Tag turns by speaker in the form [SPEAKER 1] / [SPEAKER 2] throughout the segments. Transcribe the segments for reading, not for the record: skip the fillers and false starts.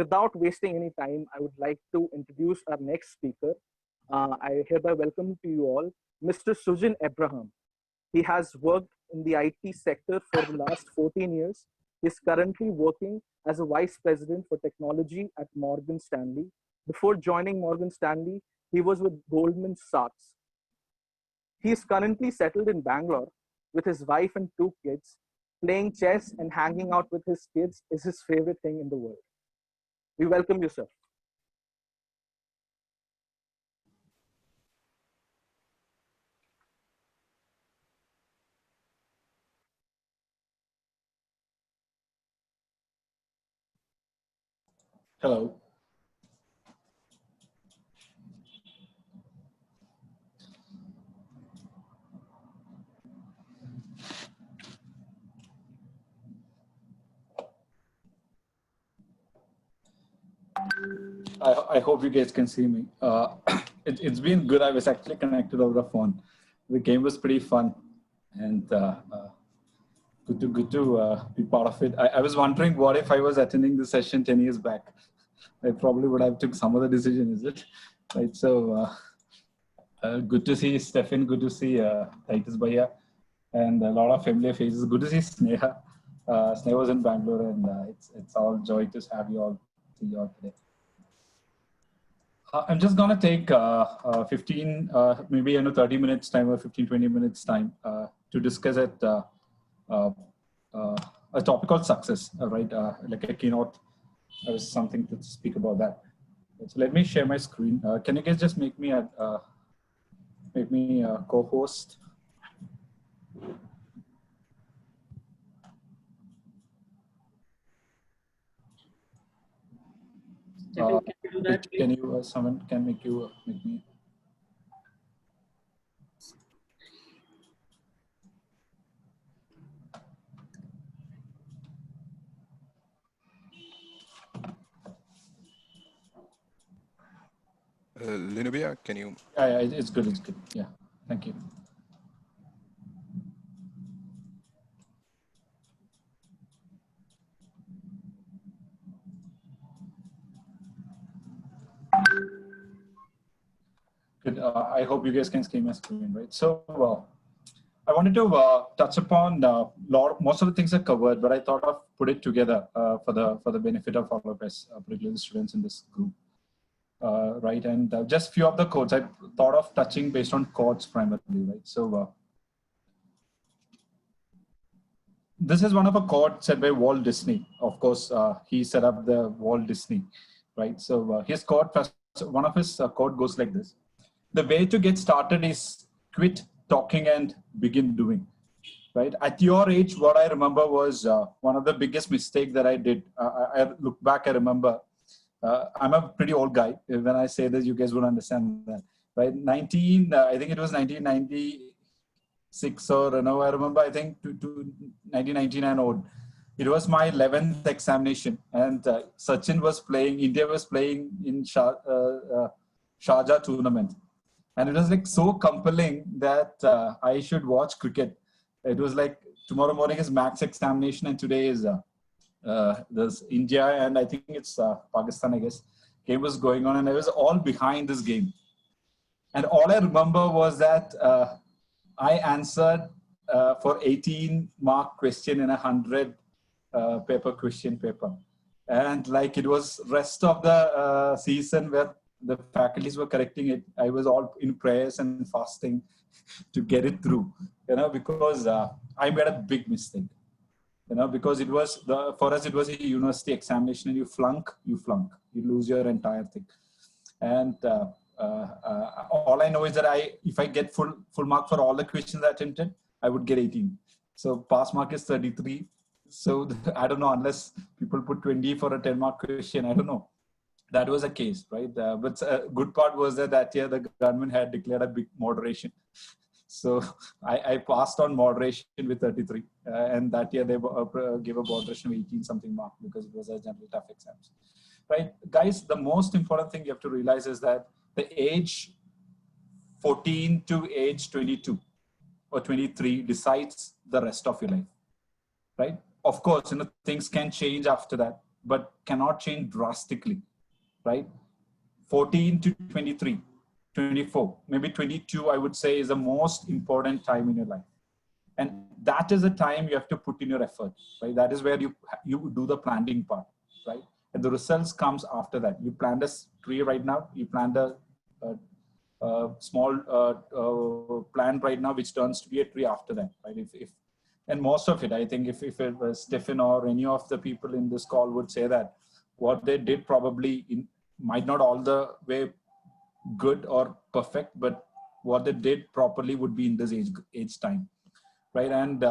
[SPEAKER 1] without wasting any time, I would like to introduce our next speaker. I hereby welcome to you all Mr. Sujin Abraham. He has worked in the IT sector for the last 14 years. He's currently working as a vice president for technology at Morgan Stanley. Before joining Morgan Stanley, he was with Goldman Sachs. He is currently settled in Bangalore with his wife and 2 kids. Playing chess and hanging out with his kids is his favorite thing in the world. We welcome you, sir.
[SPEAKER 2] Hello. I hope you guys can see me. It's been good. I was actually connected over the phone. The game was pretty fun, and good to be part of it. I was wondering what if I was attending the session 10 years back. I probably would have took some other decision, is it? Right. So good to see Stefan. Good to see Titus Bhaiya, and a lot of familiar faces. Good to see Sneha. Sneha was in Bangalore, and it's all joy to have you all see you all today. I'm just gonna take 15, maybe 30 minutes time or 15, 20 minutes time to discuss it. A topic called success, right? Like a keynote, there's something to speak about that. So let me share my screen. Can you guys just make me a co-host? Can you someone can make me?
[SPEAKER 3] Linubia, can you?
[SPEAKER 2] Yeah, it's good. It's good. Yeah, thank you. Good. I hope you guys can see my screen, right? So I wanted to touch upon most of the things are covered, but I thought of put it together for the benefit of all of us, particularly the students in this group, right? And just few of the quotes I thought of touching based on quotes primarily, right? So this is one of a quote said by Walt Disney. Of course, he set up the Walt Disney, right? So his quote, one of his quote goes like this: "The way to get started is quit talking and begin doing." Right? At your age, what I remember was one of the biggest mistakes that I did. I look back, I remember. I'm a pretty old guy. When I say this, you guys will understand that. Right? I think it was 1996 or I remember. I think to 1999 old. It was my 11th examination, and Sachin was playing. India was playing in Sharjah tournament. And it was like so compelling that I should watch cricket. It was like tomorrow morning is max examination, and today is there's India and I think it's Pakistan. I guess game was going on, and I was all behind this game. And all I remember was that I answered for 18-mark question in a 100 paper question paper, and like it was rest of the season where the faculties were correcting it. I was all in prayers and fasting to get it through, because I made a big mistake, because it was for us, it was a university examination, and you flunk, you lose your entire thing. And all I know is that if I get full mark for all the questions I attempted, I would get 18. So pass mark is 33. So I don't know, unless people put 20 for a 10-mark question, I don't know. That was a case, right? But a good part was that year the government had declared a big moderation. So I passed on moderation with 33. And that year they gave a moderation of 18 something mark because it was a general tough exams. Right? Guys, the most important thing you have to realize is that the age 14 to age 22 or 23 decides the rest of your life. Right? Of course, things can change after that. but cannot change drastically, right? 14 to 23, 24, maybe 22, I would say, is the most important time in your life. And that is the time you have to put in your effort, right? That is where you do the planting part, right? And the results comes after that. You plant a tree right now, you plant a small plant right now, which turns to be a tree after that, right? And most of it, I think if it was Stephen or any of the people in this call would say that what they did probably might not all the way good or perfect, but what they did properly would be in this age time, right? And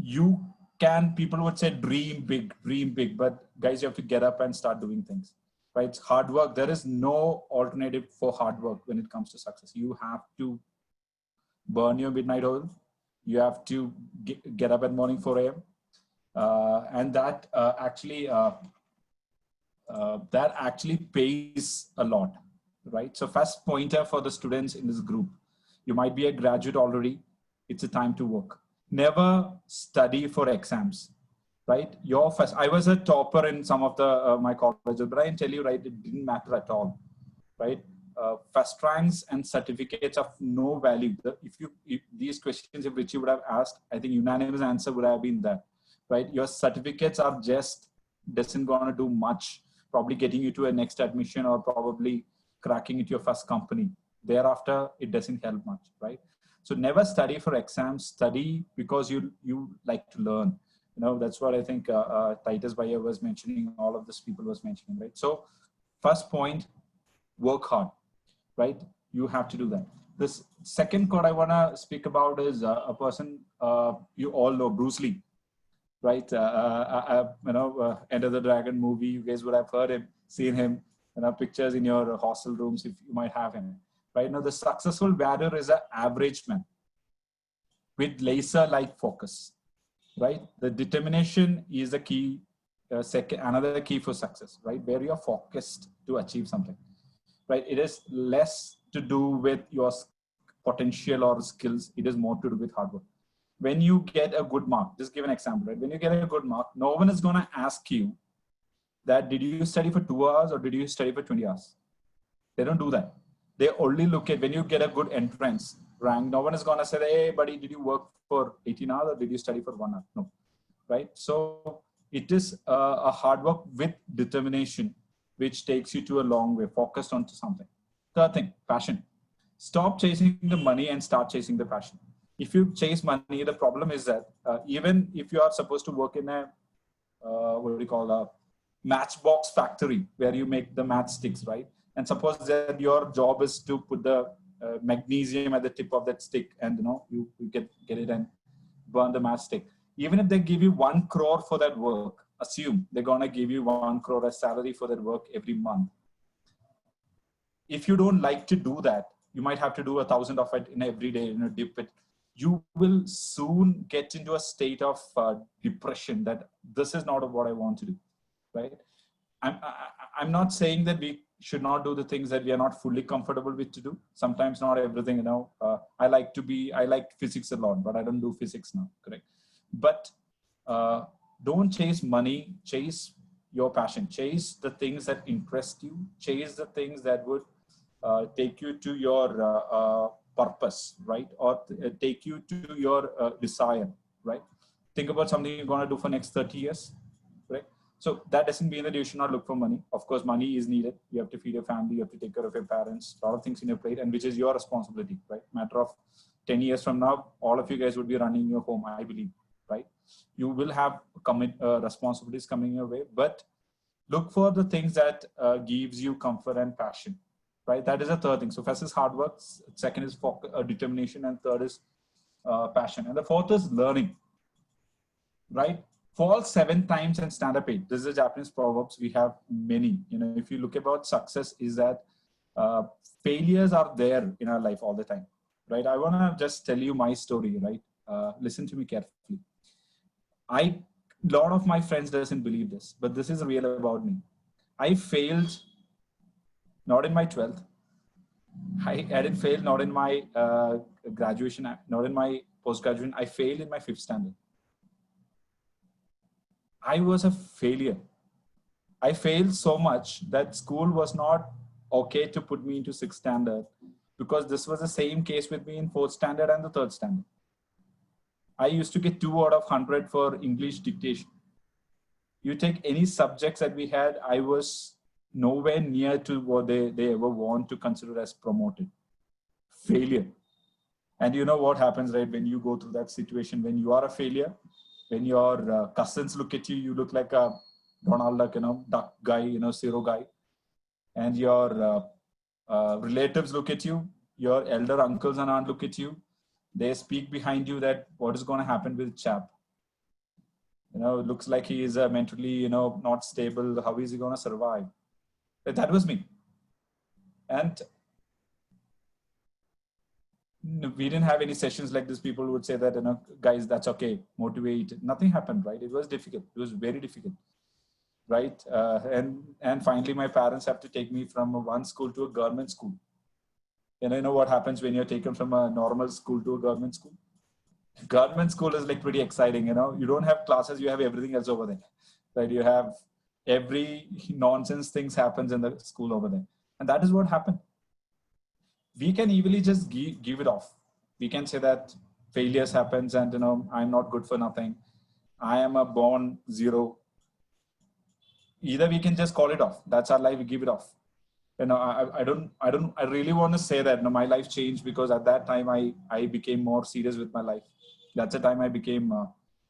[SPEAKER 2] you can, people would say dream big, but guys, you have to get up and start doing things, right? It's hard work. There is no alternative for hard work when it comes to success. You have to burn your midnight oil. You have to get up at morning 4 a.m. And that actually pays a lot, right? So first pointer for the students in this group, you might be a graduate already. It's a time to work. Never study for exams, right? I was a topper in some of the my colleges, but I can tell you, right, it didn't matter at all, right? First ranks and certificates of no value. If these questions, if Richie would have asked, I think unanimous answer would have been that, right? Your certificates are just doesn't gonna do much, probably getting you to a next admission or probably cracking into your first company. Thereafter, it doesn't help much, right? So never study for exams. Study because you like to learn. You know, that's what I think Titus Bayer was mentioning. All of these people was mentioning, right? So first point, work hard, right? You have to do that. This second quote I want to speak about is a person you all know, Bruce Lee, right? Enter the Dragon movie. You guys would have heard him, seen him, pictures in your hostel rooms if you might have him. Right now, the successful warrior is an average man with laser-like focus, right? The determination is the key, another key for success, right? Where you're focused to achieve something, right? It is less to do with your potential or skills. It is more to do with hard work. When you get a good mark, just give an example, right? When you get a good mark, no one is going to ask you that, did you study for 2 hours or did you study for 20 hours? They don't do that. They only look at when you get a good entrance rank. No one is going to say, hey, buddy, did you work for 18 hours or did you study for 1 hour? No, right? So it is a hard work with determination, which takes you to a long way, focused onto something. Third thing, passion. Stop chasing the money and start chasing the passion. If you chase money, the problem is that even if you are supposed to work in a, a matchbox factory where you make the matchsticks, right? And suppose that your job is to put the magnesium at the tip of that stick and you get it and burn the matchstick. Even if they give you 1 crore for that work, assume they're going to give you 1 crore as salary for that work every month. If you don't like to do that, you might have to do 1,000 of it in every day, dip it. You will soon get into a state of depression that this is not what I want to do, right? I'm not saying that we should not do the things that we are not fully comfortable with to do. Sometimes not everything, I like physics a lot, but I don't do physics now, correct? But don't chase money, chase your passion, chase the things that interest you, chase the things that would take you to your purpose, right? Or take you to your desire, right? Think about something you're going to do for next 30 years, right? So that doesn't mean that you should not look for money. Of course, money is needed. You have to feed your family, you have to take care of your parents, a lot of things in your plate, and which is your responsibility, right? Matter of 10 years from now, all of you guys would be running your home, I believe, right? You will have responsibilities coming your way, but look for the things that gives you comfort and passion, right? That is the third thing. So first is hard work, second is determination, and third is passion. And the fourth is learning, right? Fall 7 times and stand up 8. This is a Japanese proverbs. We have many. If you look about success, is that failures are there in our life all the time, right? I want to just tell you my story, right? Listen to me carefully. A lot of my friends doesn't believe this, but this is real about me. I failed not in my 12th. I didn't fail not in my graduation, not in my post-graduation. I failed in my 5th standard. I was a failure. I failed so much that school was not okay to put me into sixth standard, because this was the same case with me in fourth standard and the third standard. I used to get 2 out of 100 for English dictation. You take any subjects that we had, I was nowhere near to what they ever want to consider as promoted. Failure. And you know what happens, right? When you go through that situation, when you are a failure, when your cousins look at you, you look like a Donald Duck, duck guy, zero guy. And your relatives look at you, your elder uncles and aunt look at you. They speak behind you that what is going to happen with chap. It looks like he is mentally, not stable. How is he going to survive? But that was me. And we didn't have any sessions like this. People would say that, guys, that's okay, motivate. Nothing happened, right? It was difficult. It was very difficult, right? And finally, my parents have to take me from one school to a government school. And I know what happens when you're taken from a normal school to a government school. Government school is like pretty exciting. You don't have classes, you have everything else over there, right? You have every nonsense things happens in the school over there. And that is what happened. We can easily just give it off. We can say that failures happens and, I'm not good for nothing. I am a born zero. Either we can just call it off. That's our life. We give it off. I really want to say that my life changed, because at that time I became more serious with my life. That's the time I became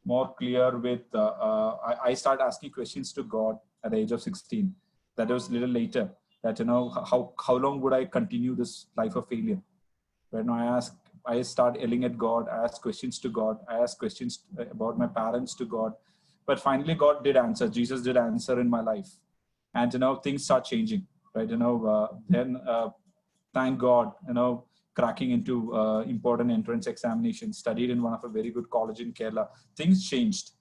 [SPEAKER 2] more clear with, I started asking questions to God at the age of 16. That was a little later, that, how long would I continue this life of failure? When I start yelling at God, I asked questions to God. I asked questions about my parents to God. But finally, God did answer. Jesus did answer in my life. And, things start changing, right? Then thank God, cracking into important entrance examinations, studied in one of a very good college in Kerala. Things changed.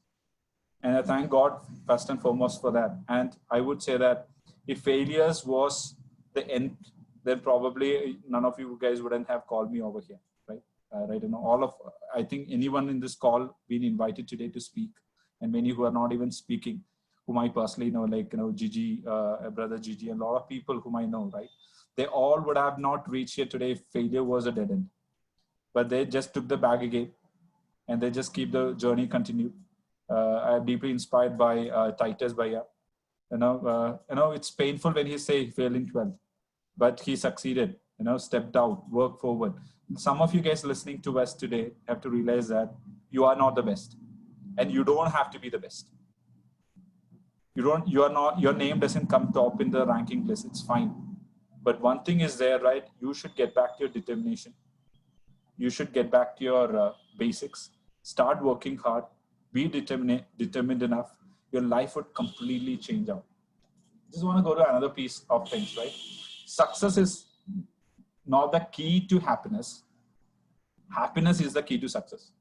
[SPEAKER 2] And I thank God first and foremost for that. And I would say that if failures was the end, then probably none of you guys wouldn't have called me over here, right? Right. I think anyone in this call been invited today to speak, and many who are not even speaking, whom I personally know, like, Gigi, brother Gigi, and a lot of people whom I know, right? They all would have not reached here today if failure was a dead end. But they just took the bag again, and they just keep the journey continued. I'm deeply inspired by Titus Bhaiya. It's painful when he say he failed in 12th, but he succeeded, stepped out, worked forward. Some of you guys listening to us today have to realize that you are not the best, and you don't have to be the best. Your name doesn't come top in the ranking list. It's fine. But one thing is there, right? You should get back to your determination. You should get back to your basics. Start working hard. Be determined enough. Your life would completely change out. Just want to go to another piece of things, right? Success is not the key to happiness. Happiness is the key to success.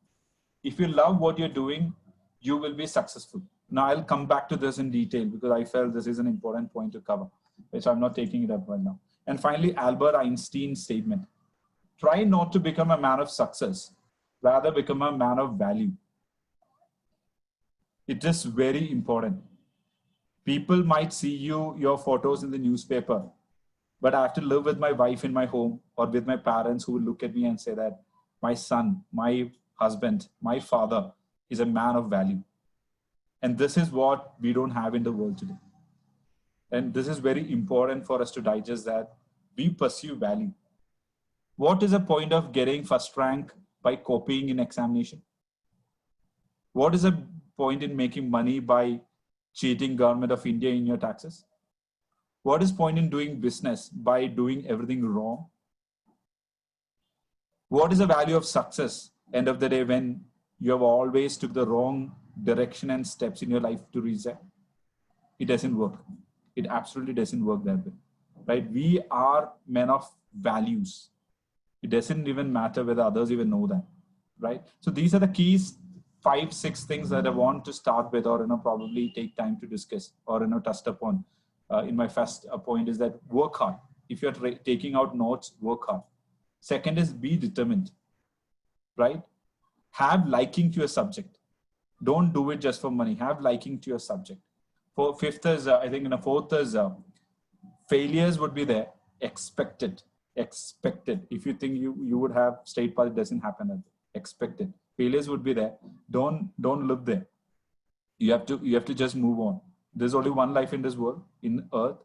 [SPEAKER 2] If you love what you're doing, you will be successful. Now, I'll come back to this in detail, because I felt this is an important point to cover, which I'm not taking it up right now. And finally, Albert Einstein's statement: try not to become a man of success, rather become a man of value. It is very important. People might see your photos in the newspaper, but I have to live with my wife in my home, or with my parents who will look at me and say that my son, my husband, my father is a man of value. And this is what we don't have in the world today. And this is very important for us to digest, that we pursue value. What is the point of getting first rank by copying in examination? What is the point in making money by cheating government of India in your taxes? What is point in doing business by doing everything wrong? What is the value of success end of the day when you have always took the wrong direction and steps in your life to reach that? It doesn't work. It absolutely doesn't work that way, right? We are men of values. It doesn't even matter whether others even know that, right? So these are the keys, 5, 6 things that I want to start with, or probably take time to discuss, or touch upon. In my first point is that work hard. If you're taking out notes, work hard. Second is be determined, right? Have liking to a subject. Don't do it just for money. Have liking to your subject. For fifth is, I think, in a fourth is failures would be there. Expected. Expected. If you think you would have straight path, it doesn't happen. Expected. Failures would be there. Don't live there. You have to just move on. There's only one life in this world, in earth.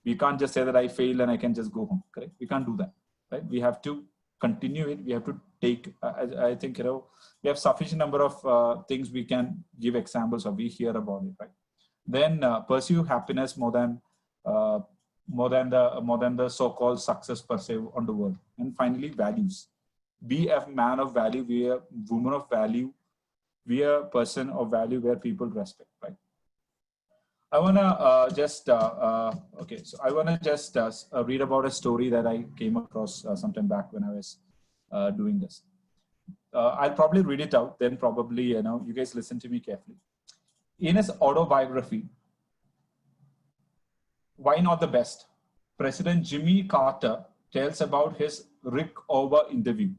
[SPEAKER 2] We can't just say that I failed and I can just go home. Correct? We can't do that. Right? We have to continue it. We have to take. I think we have sufficient number of things we can give examples of. We hear about it. Right? Then pursue happiness more than the so-called success per se on the world. And finally, values. Be a man of value. Be a woman of value. Be a person of value where people respect. Right? I wanna okay. So I wanna just read about a story that I came across sometime back when I was doing this. I'll probably read it out. Then probably you guys listen to me carefully. In his autobiography, Why Not the Best, President Jimmy Carter tells about his Rickover interview.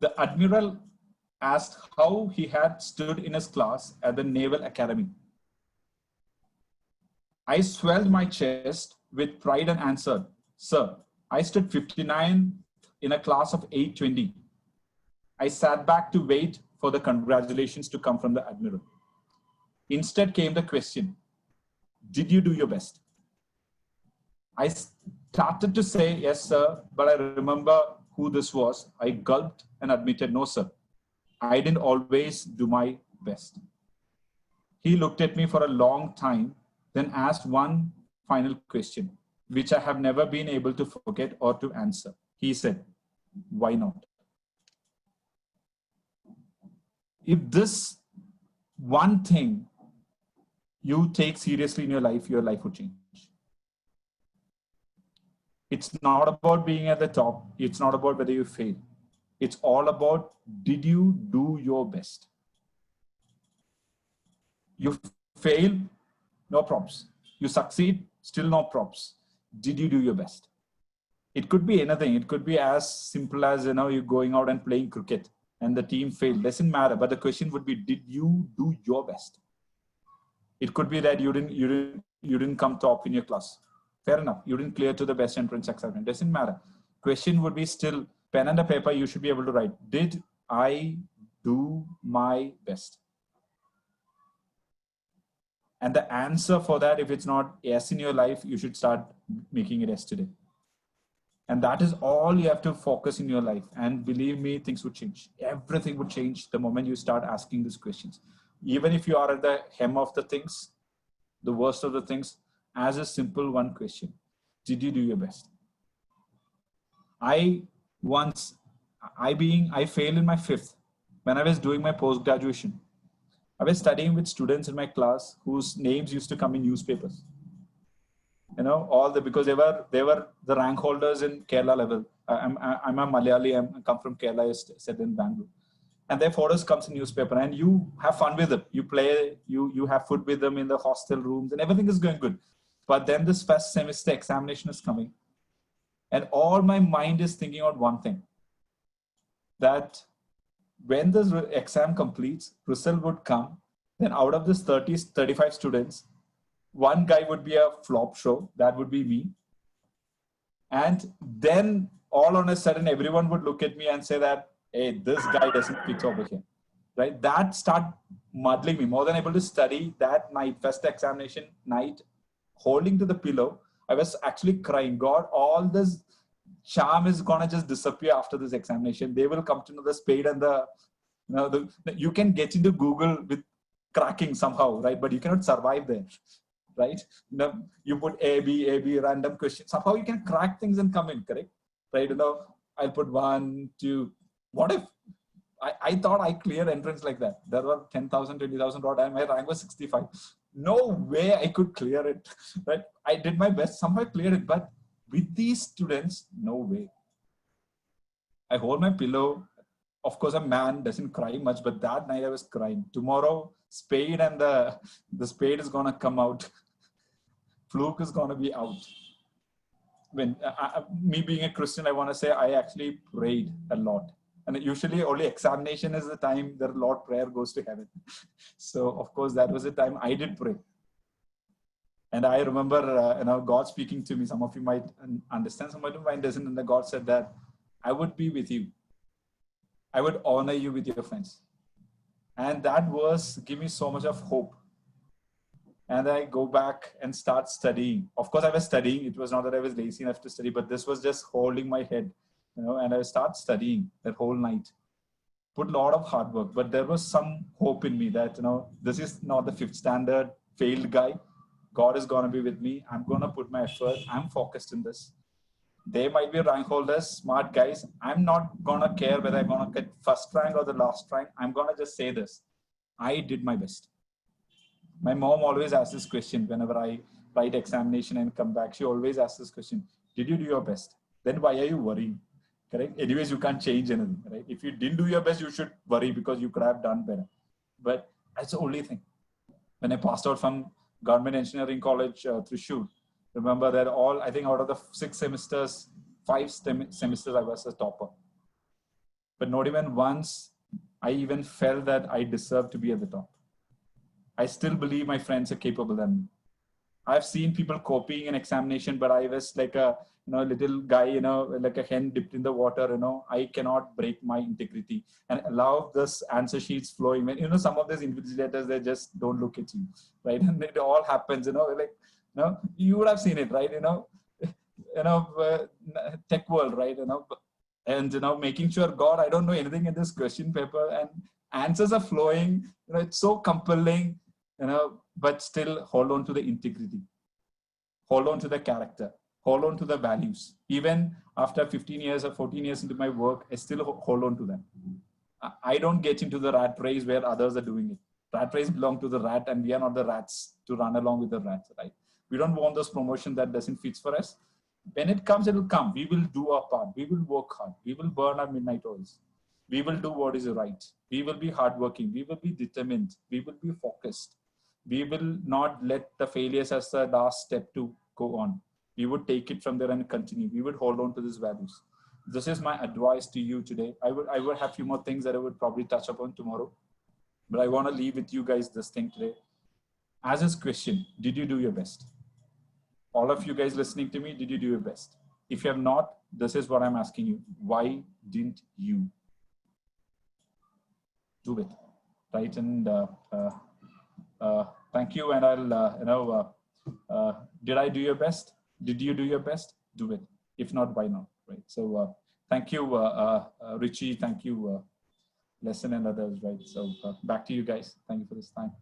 [SPEAKER 2] The admiral asked how he had stood in his class at the Naval Academy. I swelled my chest with pride and answered, "Sir, I stood 59 in a class of 820. I sat back to wait for the congratulations to come from the admiral. Instead came the question, did you do your best?" I started to say, "Yes, sir," but I remember who this was. I gulped and admitted, "No, sir, I didn't always do my best." He looked at me for a long time, then asked one final question, which I have never been able to forget or to answer. He said, "Why not?" If this one thing you take seriously in your life would change. It's not about being at the top. It's not about whether you fail. It's all about, did you do your best? You fail, no props. You succeed, still no props. Did you do your best? It could be anything. It could be as simple as you going out and playing cricket and the team failed. Doesn't matter. But the question would be, did you do your best? It could be that you didn't come top in your class. Fair enough. You didn't clear to the best entrance exam. Doesn't matter. Question would be still, pen and a paper, you should be able to write, did I do my best? And the answer for that, if it's not yes in your life, you should start making it yes today. And that is all you have to focus in your life. And believe me, things would change. Everything would change the moment you start asking these questions. Even if you are at the hem of the things, the worst of the things, as a simple one question, did you do your best? I failed in my fifth when I was doing my post-graduation. I was studying with students in my class whose names used to come in newspapers. Because they were the rank holders in Kerala level. I'm a Malayali. I come from Kerala. I said in Bangalore. And their photos comes in newspaper, and you have fun with them. You play, you have food with them in the hostel rooms, and everything is going good. But then this first semester examination is coming, and all my mind is thinking on one thing: that when this exam completes, result would come. Then out of this 35 students, one guy would be a flop show. That would be me. And then all on a sudden, everyone would look at me and say that, "Hey, this guy doesn't fit over here," right? That started muddling me. More than able to study that night, first examination night, holding to the pillow, I was actually crying. God, all this charm is gonna just disappear after this examination. They will come to know the spade and you can get into Google with cracking somehow, right? But you cannot survive there, right? You put A, B, random question. Somehow you can crack things and come in, correct? Right? I'll put 1, 2. What if I thought I cleared entrance like that? There were 10,000, 20,000 odd, and my rank was 65. No way I could clear it, right? I did my best, somehow I cleared it, but with these students, no way. I hold my pillow. Of course, a man doesn't cry much, but that night I was crying. Tomorrow, spade and the spade is gonna come out. Fluke is gonna be out. When me being a Christian, I want to say I actually prayed a lot. And usually only examination is the time that Lord prayer goes to heaven. So of course that was the time I did pray. And I remember, God speaking to me. Some of you might understand, some of you might doesn't. And God said that I would be with you. I would honor you with your friends. And that verse gave me so much of hope. And I go back and start studying. Of course, I was studying. It was not that I was lazy enough to study, but this was just holding my head, and I start studying that whole night. Put a lot of hard work, but there was some hope in me that, this is not the fifth standard failed guy. God is going to be with me. I'm going to put my effort. I'm focused in this. They might be rank holders, smart guys. I'm not going to care whether I'm going to get first rank or the last rank. I'm going to just say this. I did my best. My mom always asks this question whenever I write examination and come back. She always asks this question. Did you do your best? Then why are you worrying? Correct? Anyways, you can't change anything, right? If you didn't do your best, you should worry because you could have done better. But that's the only thing. When I passed out from Government Engineering College, Thrissur, remember that I think out of the 6 semesters, 5 semesters, I was a topper. But not even once I even felt that I deserved to be at the top. I still believe my friends are capable than me. I've seen people copying an examination, but I was like a little guy, like a hen dipped in the water. I cannot break my integrity and allow this answer sheets flowing. When some of these invigilators, they just don't look at you, right? And it all happens. You would have seen it, right? Tech world, right? And making sure, God, I don't know anything in this question paper, and answers are flowing. It's so compelling. But still hold on to the integrity, hold on to the character, hold on to the values. Even after 15 years or 14 years into my work, I still hold on to them. I don't get into the rat race where others are doing it. Rat race belong to the rat, and we are not the rats to run along with the rats, right? We don't want those promotion that doesn't fit for us. When it comes, it will come. We will do our part. We will work hard. We will burn our midnight oils. We will do what is right. We will be hardworking. We will be determined. We will be focused. We will not let the failures as the last step to go on. We would take it from there and continue. We would hold on to these values. This is my advice to you today. I would have a few more things that I would probably touch upon tomorrow, but I want to leave with you guys this thing today. As this question, did you do your best? All of you guys listening to me, did you do your best? If you have not, this is what I'm asking you. Why didn't you do it? Right? And thank you. And I'll, did I do your best? Did you do your best? Do it. If not, why not? Right. So thank you, Richie. Thank you, Lesson and others. Right. So back to you guys. Thank you for this time.